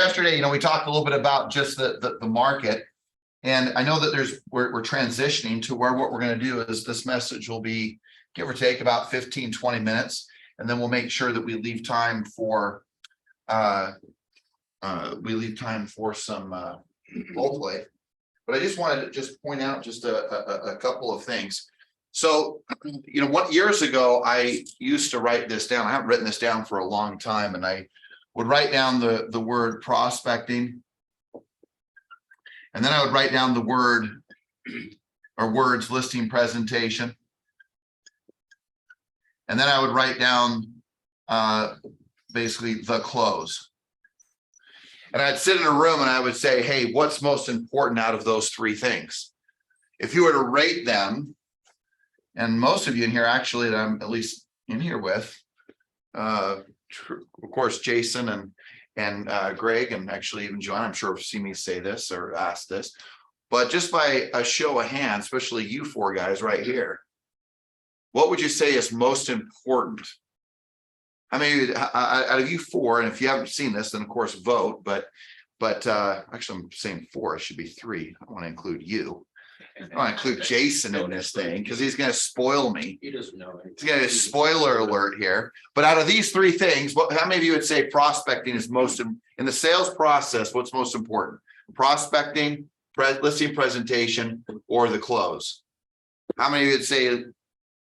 yesterday, we talked a little bit about just the market. And I know that we're transitioning to where what we're going to do is this message will be give or take about 15, 20 minutes. And then we'll make sure that we leave time for some role play. But I just wanted to just point out just a couple of things. So, what years ago, I used to write this down. I haven't written this down for a long time, and I would write down the word prospecting. And then I would write down the word or words listing presentation. And then I would write down basically the close. And I'd sit in a room and I would say, hey, what's most important out of those three things? If you were to rate them, and most of you in here actually that I'm at least in here with, of course, Jason and Greg, and actually even Joanne, I'm sure have seen me say this or ask this, but just by a show of hands, especially you four guys right here, what would you say is most important? I mean, out of you four, and if you haven't seen this, then of course vote, but actually I'm saying four, it should be three. I want to include you. I want to include Jason in this thing because he's going to spoil me. He doesn't know. He's going to spoiler alert here. But out of these three things, how many of you would say prospecting is most in the sales process? What's most important? Prospecting, listing presentation, or the close? How many of you would say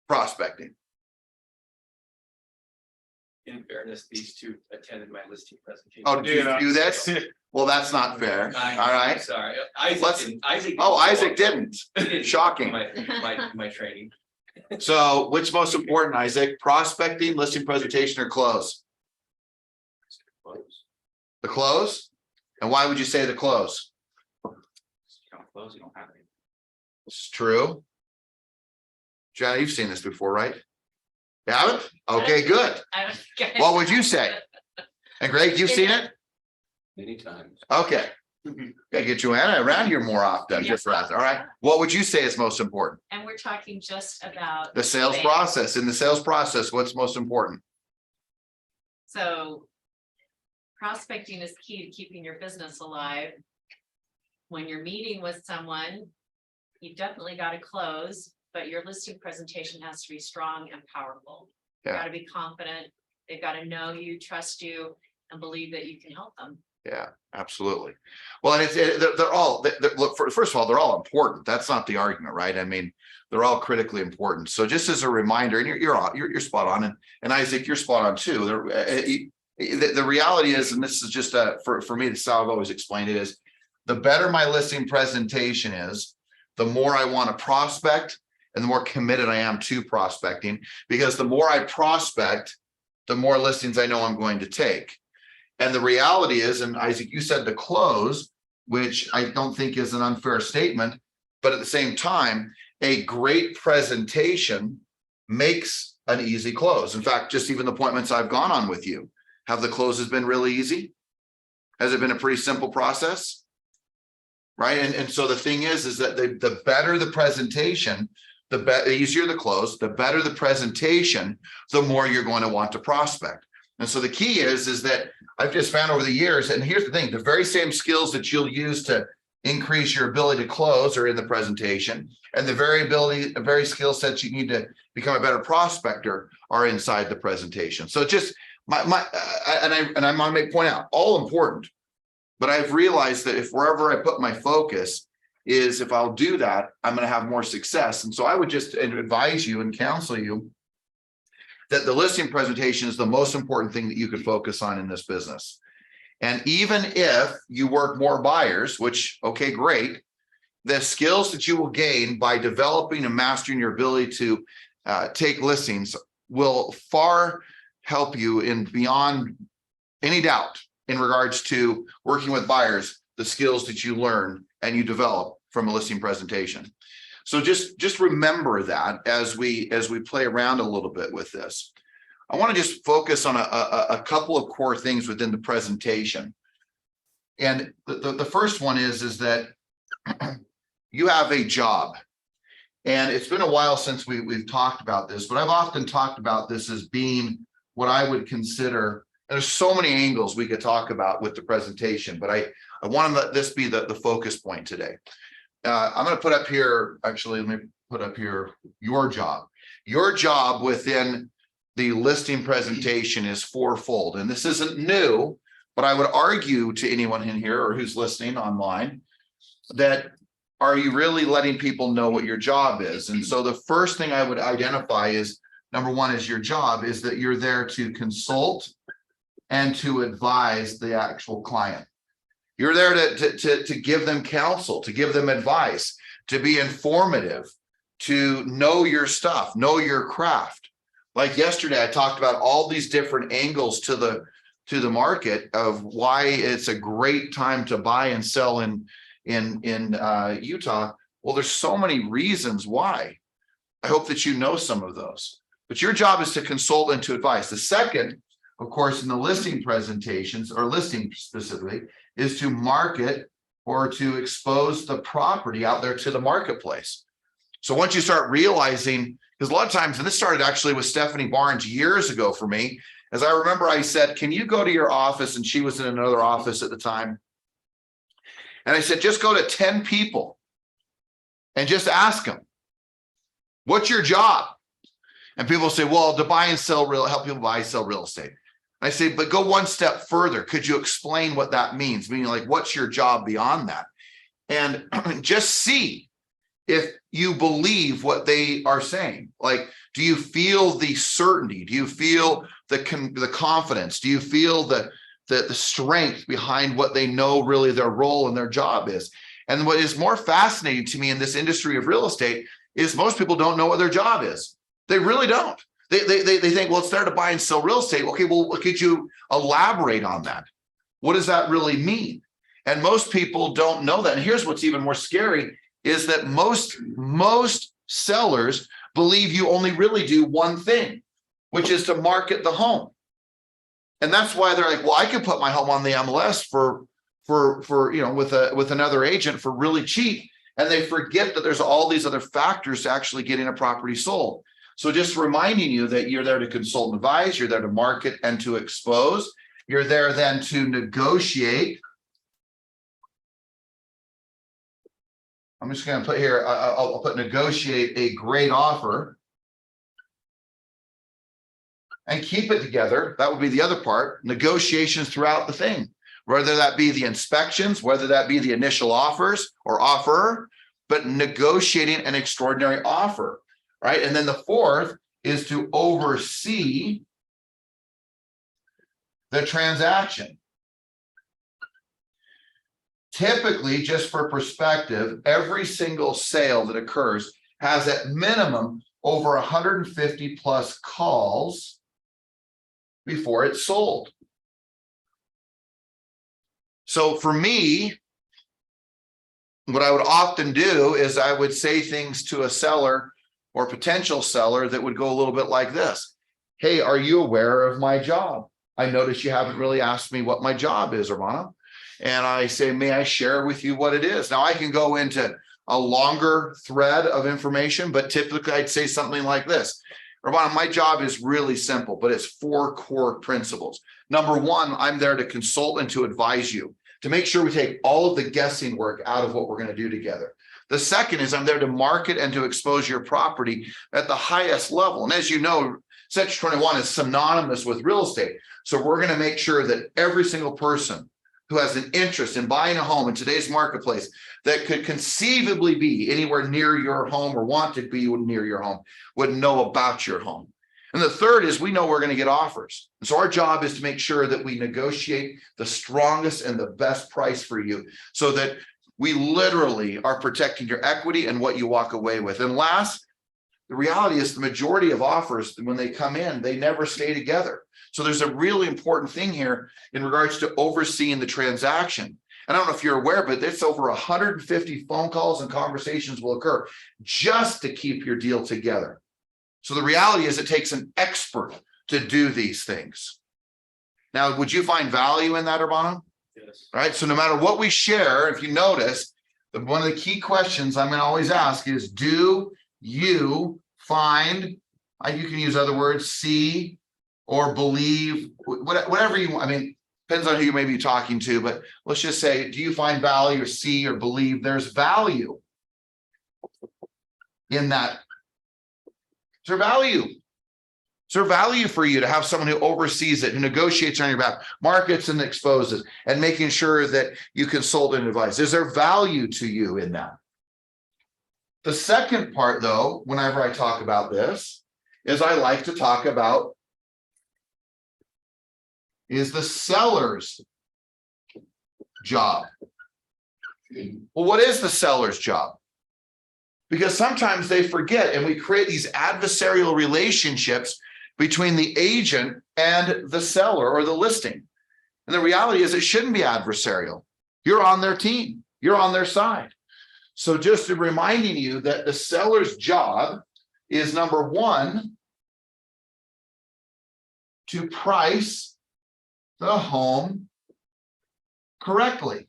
prospecting? In fairness, these two attended my listing presentation. Oh, did you do this? Well, that's not fair. All right. Sorry, Isaac didn't. Shocking. My training. So, which most important, Isaac? Prospecting, listing presentation, or close? The close. And why would you say the close? You don't close, you don't have any. It's true. John, you've seen this before, right? You haven't? Okay, good. What would you say? And Greg, you've seen it? Many times. Okay. Gotta get Joanna around here more often. Just right. All right. What would you say is most important? And we're talking just about the sales process. In the sales process, what's most important? So prospecting is key to keeping your business alive. When you're meeting with someone, you definitely got to close, but your listing presentation has to be strong and powerful. You got to be confident. They've got to know you, trust you, and believe that you can help them. Yeah, absolutely. Well, and they're all look. First of all, they're all important. That's not the argument, right? I mean, they're all critically important. So, just as a reminder, and you're spot on, and Isaac, you're spot on too. The reality is, and this is just for me, that's how I've always explained it: is the better my listing presentation is, the more I want to prospect, and the more committed I am to prospecting. Because the more I prospect, the more listings I know I'm going to take. And the reality is, and Isaac, you said the close, which I don't think is an unfair statement, but at the same time, a great presentation makes an easy close. In fact, just even the appointments I've gone on with you, have the closes been really easy? Has it been a pretty simple process? Right. And so the thing is that the better the presentation, the easier the close, the better the presentation, the more you're going to want to prospect. And so the key is that I've just found over the years, and here's the thing, the very same skills that you'll use to increase your ability to close are in the presentation, and the very skill sets you need to become a better prospector are inside the presentation. So just I'm going to make point out, all important, but I've realized that if wherever I put my focus is, if I'll do that, I'm going to have more success. And so I would just advise you and counsel you that the listing presentation is the most important thing that you could focus on in this business. And even if you work more buyers, which, okay, great, the skills that you will gain by developing and mastering your ability to take listings will far help you in beyond any doubt in regards to working with buyers, the skills that you learn and you develop from a listing presentation. So just remember that as we play around a little bit with this. I want to just focus on a couple of core things within the presentation. And the first one is that you have a job. And it's been a while since we've talked about this, but I've often talked about this as being what I would consider There's so many angles we could talk about with the presentation, but I want to let this be the focus point today. I'm going to put up here, actually, let me put up here your job. Your job within the listing presentation is fourfold. And this isn't new, but I would argue to anyone in here or who's listening online that are you really letting people know what your job is? And so the first thing I would identify is, number one, is your job is that you're there to consult and to advise the actual client. You're there to give them counsel, to give them advice, to be informative, to know your stuff, know your craft. Like yesterday, I talked about all these different angles to the market of why it's a great time to buy and sell in Utah. Well, there's so many reasons why. I hope that you know some of those. But your job is to consult and to advise. The second, of course, in the listing presentations or listing specifically, is to market or to expose the property out there to the marketplace. So once you start realizing, because a lot of times, and this started actually with Stephanie Barnes years ago for me, as I remember, I said, can you go to your office? And she was in another office at the time. And I said, just go to 10 people and just ask them, what's your job? And people say, well, to buy and sell help people buy and sell real estate. I say, but go one step further. Could you explain what that means? Meaning, like, what's your job beyond that? And just see if you believe what they are saying. Like, do you feel the certainty? Do you feel the confidence? Do you feel the strength behind what they know really their role and their job is? And what is more fascinating to me in this industry of real estate is most people don't know what their job is. They really don't. They think, well, it's there to buy and sell real estate. Okay, well, could you elaborate on that? What does that really mean? And most people don't know that. And here's what's even more scary is that most sellers believe you only really do one thing, which is to market the home. And that's why they're like, well, I could put my home on the MLS for with another agent for really cheap. And they forget that there's all these other factors to actually getting a property sold. So just reminding you that you're there to consult and advise, you're there to market and to expose, you're there then to negotiate. I'm just going to put here, I'll put negotiate a great offer and keep it together. That would be the other part, negotiations throughout the thing, whether that be the inspections, whether that be the initial offers or offer, but negotiating an extraordinary offer. Right. And then the fourth is to oversee the transaction. Typically, just for perspective, every single sale that occurs has at minimum over 150 plus calls before it's sold. So for me, what I would often do is I would say things to a seller or potential seller that would go a little bit like this. Hey, are you aware of my job? I notice you haven't really asked me what my job is, Urbana. And I say, may I share with you what it is? Now I can go into a longer thread of information, but typically I'd say something like this. Urbana, my job is really simple, but it's 4 core principles. Number one, I'm there to consult and to advise you, to make sure we take all of the guessing work out of what we're going to do together. The second is I'm there to market and to expose your property at the highest level. And as you know, Section 21 is synonymous with real estate. So we're going to make sure that every single person who has an interest in buying a home in today's marketplace that could conceivably be anywhere near your home or want to be near your home would know about your home. And the third is we know we're going to get offers. And so our job is to make sure that we negotiate the strongest and the best price for you so that we literally are protecting your equity and what you walk away with. And last, the reality is the majority of offers, when they come in, they never stay together. So there's a really important thing here in regards to overseeing the transaction. And I don't know if you're aware, but it's over 150 phone calls and conversations will occur just to keep your deal together. So the reality is it takes an expert to do these things. Now, would you find value in that, Urbana? Yes. All right. So no matter what we share, if you notice, one of the key questions I'm going to always ask is, do you find, you can use other words, see, or believe, whatever you want. I mean, depends on who you may be talking to, but let's just say, do you find value or see or believe there's value in that? Is there value? Is there value for you to have someone who oversees it, who negotiates on your behalf, markets and exposes, and making sure that you consult and advise? Is there value to you in that? The second part, though, whenever I talk about this, is I like to talk about is the seller's job. Well, what is the seller's job? Because sometimes they forget, and we create these adversarial relationships between the agent and the seller or the listing. And the reality is it shouldn't be adversarial. You're on their team. You're on their side. So just reminding you that the seller's job is, number one, to price the home correctly.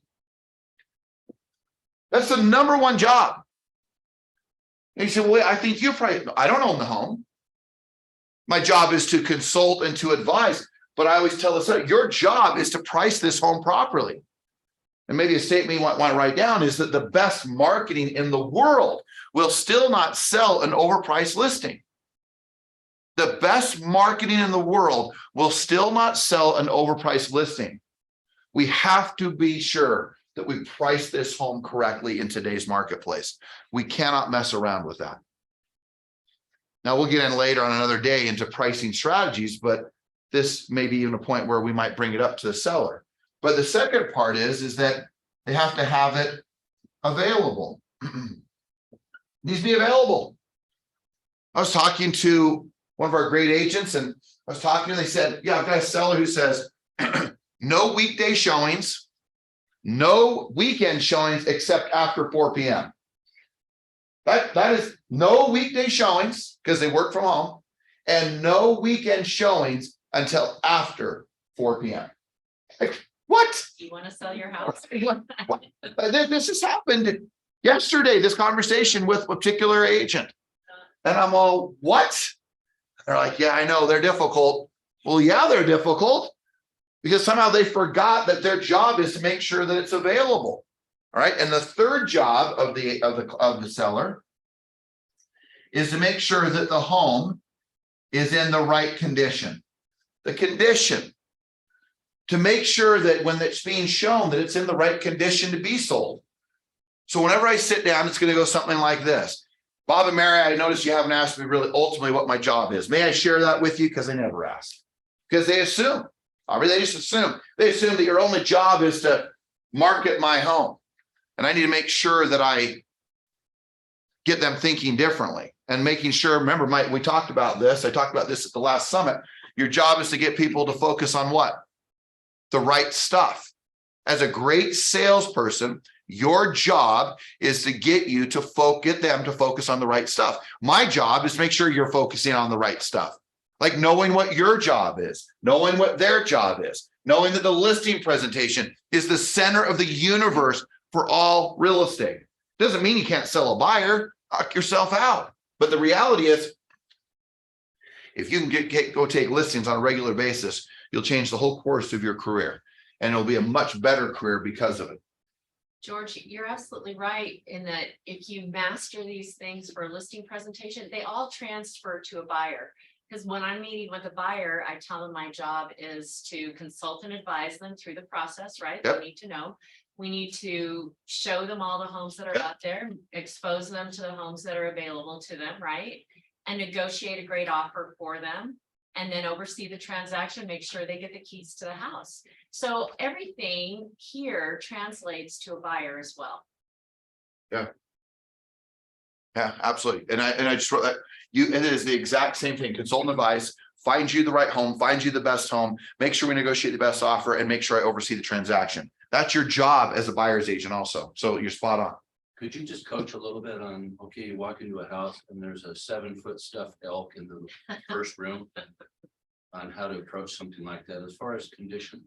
That's the number one job. And you say, well, I think you probably, I don't own the home. My job is to consult and to advise, but I always tell the seller, your job is to price this home properly. And maybe a statement you want to write down is that the best marketing in the world will still not sell an overpriced listing. The best marketing in the world will still not sell an overpriced listing. We have to be sure that we price this home correctly in today's marketplace. We cannot mess around with that. Now we'll get in later on another day into pricing strategies, but this may be even a point where we might bring it up to the seller. But the second part is that they have to have it available. Needs to be available. I was talking to one of our great agents, and I was talking and they said, yeah, I've got a seller who says no weekday showings, no weekend showings except after 4 p.m. That is no weekday showings because they work from home, and no weekend showings until after 4 p.m. Like, what? You want to sell your house? What? This has happened yesterday, this conversation with a particular agent. And I'm all, what? They're like, yeah, I know they're difficult. Well, yeah, they're difficult because somehow they forgot that their job is to make sure that it's available. All right. And the third job of the seller is to make sure that the home is in the right condition. The condition. To make sure that when it's being shown that it's in the right condition to be sold. So whenever I sit down, it's going to go something like this. Bob and Mary, I noticed you haven't asked me really ultimately what my job is. May I share that with you? Because they never ask. Because they assume. I mean, they just assume. They assume that your only job is to market my home. And I need to make sure that I get them thinking differently and making sure, remember, we talked about this. I talked about this at the last summit. Your job is to get people to focus on what? The right stuff. As a great salesperson, your job is to get you to get them to focus on the right stuff. My job is to make sure you're focusing on the right stuff. Like knowing what your job is, knowing what their job is, knowing that the listing presentation is the center of the universe for all real estate. Doesn't mean you can't sell a buyer, knock yourself out. But the reality is, if you can go take listings on a regular basis, you'll change the whole course of your career, and it'll be a much better career because of it. George, you're absolutely right in that if you master these things for a listing presentation, they all transfer to a buyer. Because when I'm meeting with a buyer, I tell them my job is to consult and advise them through the process, right? Yep. They need to know. We need to show them all the homes that are out there, expose them to the homes that are available to them, right? And negotiate a great offer for them. And then oversee the transaction, make sure they get the keys to the house. So everything here translates to a buyer as well. Yeah. Yeah, absolutely. And I just wrote that and it is the exact same thing. Consultant advice, find you the right home, find you the best home, make sure we negotiate the best offer, and make sure I oversee the transaction. That's your job as a buyer's agent also. So you're spot on. Could you just coach a little bit on, okay, you walk into a house and there's a 7-foot stuffed elk in the first room on how to approach something like that as far as condition?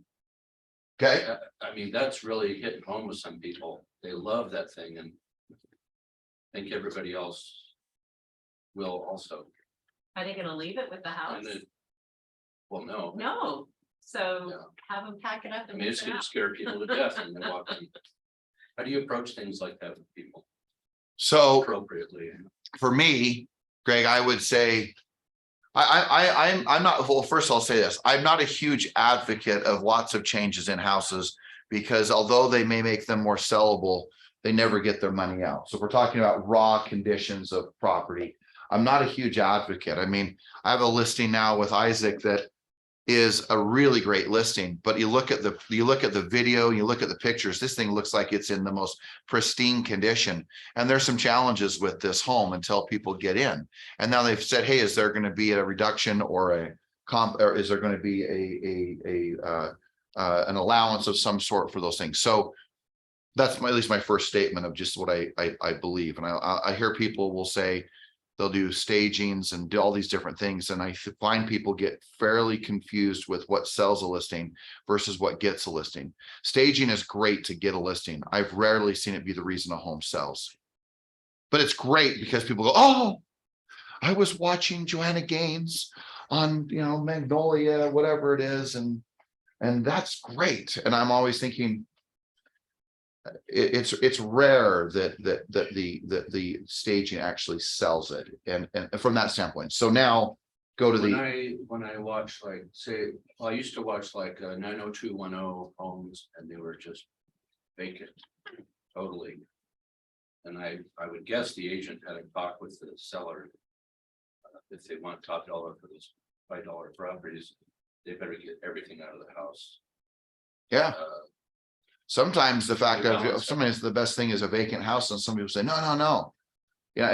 Okay. I mean, that's really hitting home with some people. They love that thing and I think everybody else will also. Are they gonna leave it with the house? And Well, no. No, so No. have them pack it up I and mean, it's mix it gonna out. scare people to death when they walk in. How do you approach things like that with people So appropriately? for me, Greg, I would say. I'm not, well, first I'll say this, I'm not a huge advocate of lots of changes in houses. Because although they may make them more sellable, they never get their money out. So if we're talking about raw conditions of property, I'm not a huge advocate. I mean, I have a listing now with Isaac that is a really great listing, but you look at the video, you look at the pictures, this thing looks like it's in the most pristine condition. And there's some challenges with this home until people get in. And now they've said, hey, is there going to be a reduction or a comp, or is there going to be an allowance of some sort for those things? So that's at least my first statement of just what I believe. And I hear people will say they'll do stagings and do all these different things. And I find people get fairly confused with what sells a listing versus what gets a listing. Staging is great to get a listing. I've rarely seen it be the reason a home sells. But it's great because people go, oh, I was watching Joanna Gaines on, Magnolia, whatever it is. And that's great. And I'm always thinking, it's rare that the staging actually sells it, and from that standpoint. So now go to When I watch, like, say, well, I used to watch like 90210 homes, and they were just vacant totally. And I would guess the agent had a talk with the seller. If they want top dollar for those $5 properties, they better get everything out of the house. yeah. Sometimes the fact They of balance sometimes the best thing is a vacant house, and some people say, no. Yeah,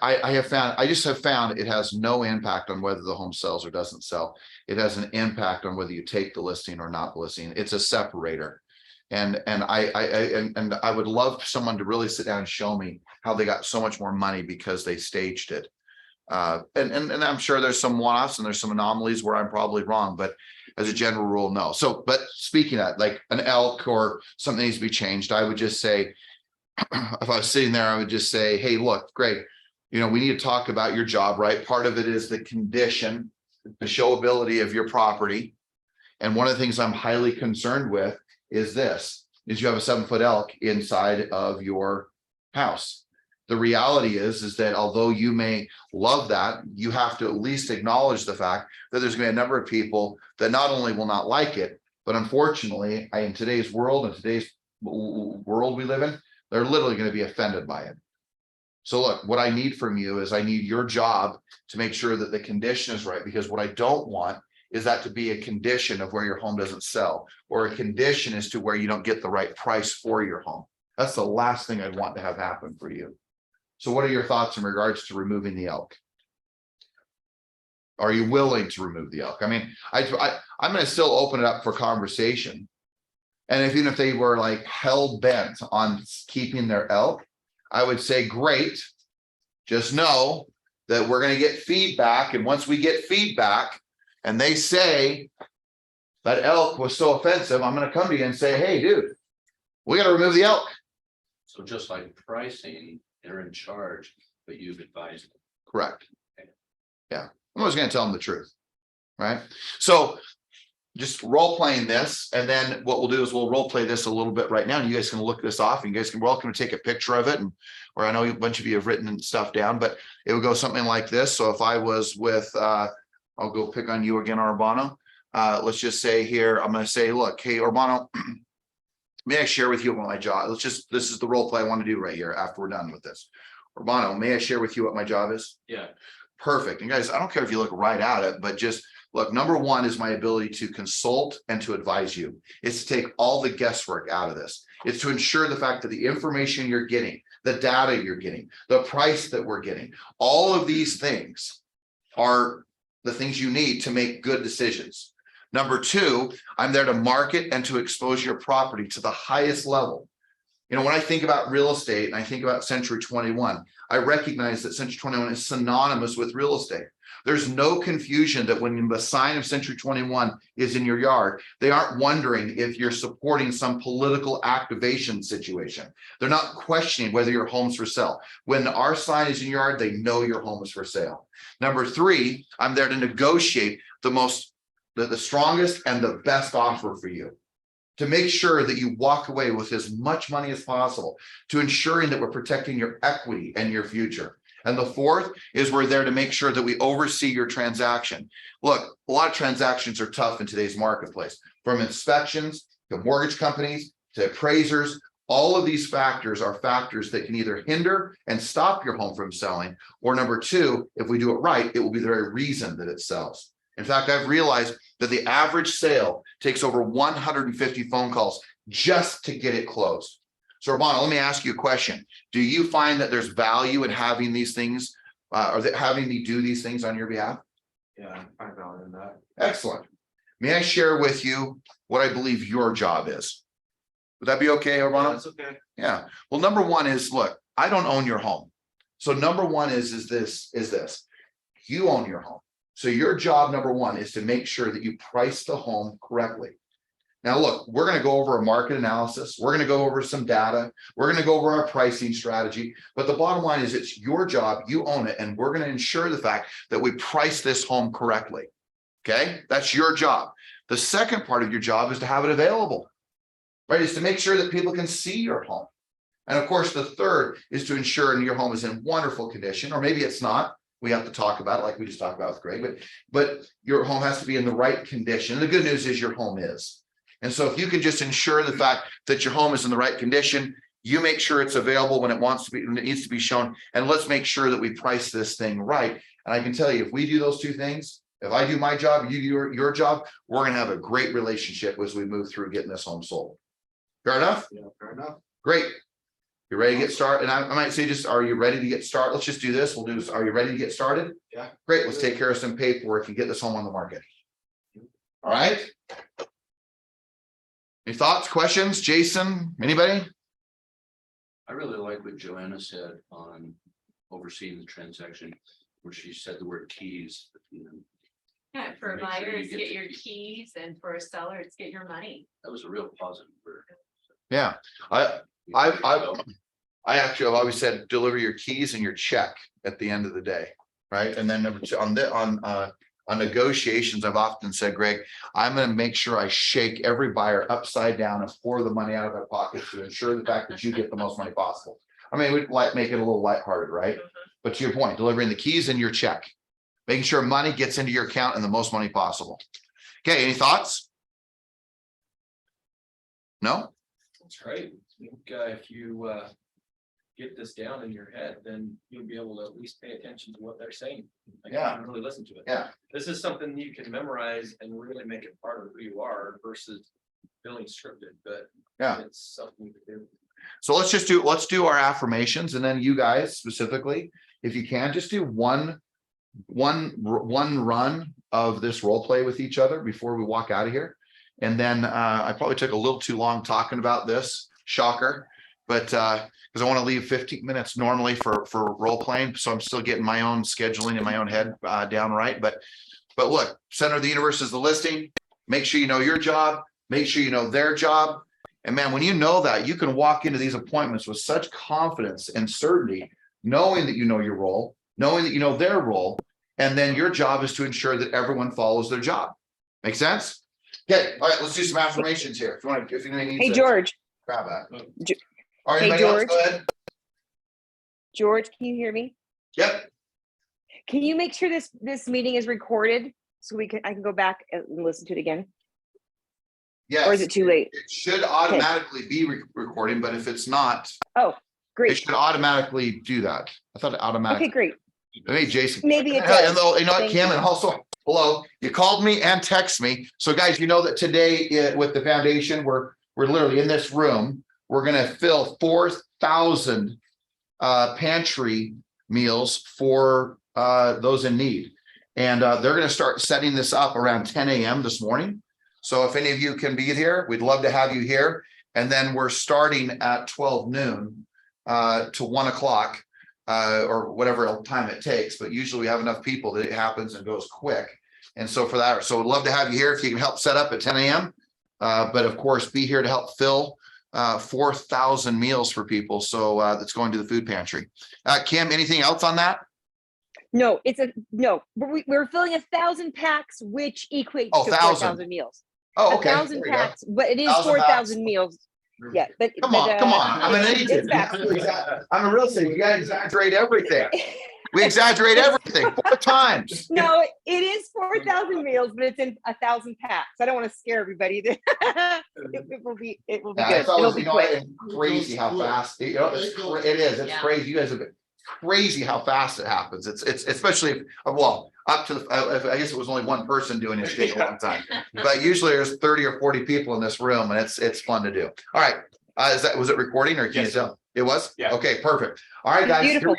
I just have found it has no impact on whether the home sells or doesn't sell. It has an impact on whether you take the listing or not the listing. It's a separator. And I would love someone to really sit down and show me how they got so much more money because they staged it. And I'm sure there's some one-offs and there's some anomalies where I'm probably wrong, but as a general rule, no. So, but speaking of that, like an elk or something needs to be changed, I would just say, if I was sitting there, I would just say, hey, look, Greg, we need to talk about your job, right? Part of it is the condition, the showability of your property. And one of the things I'm highly concerned with is you have a 7-foot elk inside of your house. The reality is that although you may love that, you have to at least acknowledge the fact that there's going to be a number of people that not only will not like it, but unfortunately, in today's world we live in, they're literally going to be offended by it. So look, what I need from you is I need your job to make sure that the condition is right, because what I don't want is that to be a condition of where your home doesn't sell, or a condition as to where you don't get the right price for your home. That's the last thing I'd want to have happen for you. So what are your thoughts in regards to removing the elk? Are you willing to remove the elk? I mean, I'm going to still open it up for conversation. And even if they were like hell bent on keeping their elk, I would say, great. Just know that we're going to get feedback. And once we get feedback and they say that elk was so offensive, I'm going to come to you and say, hey, dude, we got to remove the elk. So just like pricing, they're in charge, but you've advised them. Correct. Yeah. I'm always going to tell them the truth. Right. So just role playing this. And then what we'll do is we'll role play this a little bit right now. And you guys can look this off, and you guys can welcome to take a picture of it. And or I know a bunch of you have written stuff down, but it would go something like this. So if I was with I'll go pick on you again, Urbano. Let's just say here, I'm going to say, look, hey, Urbano, may I share with you what my job? This is the role play I want to do right here after we're done with this. Urbano, may I share with you what my job is? Yeah. Perfect. And guys, I don't care if you look right at it, but just look, number one is my ability to consult and to advise you. It's to take all the guesswork out of this. It's to ensure the fact that the information you're getting, the data you're getting, the price that we're getting, all of these things are the things you need to make good decisions. Number two, I'm there to market and to expose your property to the highest level. When I think about real estate and I think about Century 21, I recognize that Century 21 is synonymous with real estate. There's no confusion that when the sign of Century 21 is in your yard, they aren't wondering if you're supporting some political activation situation. They're not questioning whether your home's for sale. When our sign is in your yard, they know your home is for sale. Number three, I'm there to negotiate the most the strongest and the best offer for you. To make sure that you walk away with as much money as possible, to ensuring that we're protecting your equity and your future. And the fourth is we're there to make sure that we oversee your transaction. Look, a lot of transactions are tough in today's marketplace, from inspections to mortgage companies to appraisers. All of these factors are factors that can either hinder and stop your home from selling, or number two, if we do it right, it will be the very reason that it sells. In fact, I've realized that the average sale takes over 150 phone calls just to get it closed. So, Urbano, let me ask you a question. Do you find that there's value in having these things, or that having me do these things on your behalf? Yeah, I find value in that. Excellent. May I share with you what I believe your job is? Would that be okay, Urbano? That's okay. Yeah. Well, number one is, look, I don't own your home. So number one is this. You own your home. So your job, number one, is to make sure that you price the home correctly. Now, look, we're going to go over a market analysis. We're going to go over some data. We're going to go over our pricing strategy. But the bottom line is it's your job. You own it. And we're going to ensure the fact that we price this home correctly. Okay? That's your job. The second part of your job is to have it available, right? Is to make sure that people can see your home. And of course, the third is to ensure your home is in wonderful condition, or maybe it's not. We have to talk about it like we just talked about with Greg, but your home has to be in the right condition. And the good news is your home is. And so if you can just ensure the fact that your home is in the right condition, you make sure it's available when it wants to be, when it needs to be shown. And let's make sure that we price this thing right. And I can tell you, if we do those two things, if I do my job, you do your job, we're going to have a great relationship as we move through getting this home sold. Fair enough? Yeah, fair enough. Great. You ready to get started? And I might say, just, are you ready to get started? Let's just do this. We'll do this. Are you ready to get started? Yeah. Great. Let's take care of some paperwork and get this home on the market. All right. Any thoughts, questions? Jason, anybody? I really like what Joanna said on overseeing the transaction, where she said the word keys. Yeah, for Make sure buyers, you get get your keys, and for a seller, it's get your money. That was a real positive word. Yeah. I actually have always said, deliver your keys and your check at the end of the day, right? And then number two, on negotiations, I've often said, Greg, I'm going to make sure I shake every buyer upside down and pour the money out of their pocket to ensure the fact that you get the most money possible. I mean, we'd like make it a little lighthearted, right? But to your point, delivering the keys and your check, making sure money gets into your account and the most money possible. Okay, any thoughts? No? That's great. I think if you get this down in your head, then you'll be able to at least pay attention to what they're saying. Like, Yeah. really listen to it. Yeah. This is something you can memorize and really make it part of who you are versus feeling scripted, but Yeah. it's something to do. So let's do our affirmations, and then you guys specifically, if you can, just do one run of this role play with each other before we walk out of here. And then I probably took a little too long talking about this, shocker, but because I want to leave 15 minutes normally for role playing, so I'm still getting my own scheduling in my own head down right. But look, center of the universe is the listing. Make sure you know your job. Make sure you know their job. And man, when you know that, you can walk into these appointments with such confidence and certainty, knowing that you know your role, knowing that you know their role, and then your job is to ensure that everyone follows their job. Make sense? Okay, all right, let's do some affirmations here. If you need Hey, George. grab that. Ge- All right, Hey, anybody else? George. Go ahead. George, can you hear me? Yep. Can you make sure this meeting is recorded so I can go back and listen to it again? Yes. Or is it too late? It should automatically be recording, but if it's not, Oh, it great. should automatically do that. I thought it automatically. Okay, great. Hey, Jason. Maybe it And does. though, you know what, Thank Kim, you. and also, hello, you called me and text me. So guys, you know that today with the foundation, we're literally in this room. We're going to fill 4,000 pantry meals for those in need. And they're going to start setting this up around 10 a.m. this morning. So if any of you can be here, we'd love to have you here. And then we're starting at 12 noon to 1 o'clock. Or whatever time it takes, but usually we have enough people that it happens and goes quick. And so for that, so we'd love to have you here if you can help set up at 10 a.m. But of course, be here to help fill 4,000 meals for people. So that's going to the food pantry. Kim, anything else on that? No, we're filling 1,000 packs, which equates Oh, to 1,000. 4,000 meals. Oh, okay. 1,000 There you go. packs, but it is 1,000 packs. 4,000 meals. Yeah, but. Come on, come on. I'm an it's agent. facts. I'm a real estate. You gotta exaggerate everything. We exaggerate everything 4 times. No, it is 4,000 meals, but it's in 1,000 packs. I don't want to scare everybody. It will be Yeah, good. it's It'll always, be you know, quick. it's crazy how fast, it is, it's Yeah. crazy. You guys have been crazy how fast it happens. It's especially, well, up to the, I guess it was only one person doing it a long time. But usually there's 30 or 40 people in this room and it's fun to do. All right. Was it recording or can you Yes. tell? It was? Yeah. Okay, perfect. All right, guys. here we Beautiful.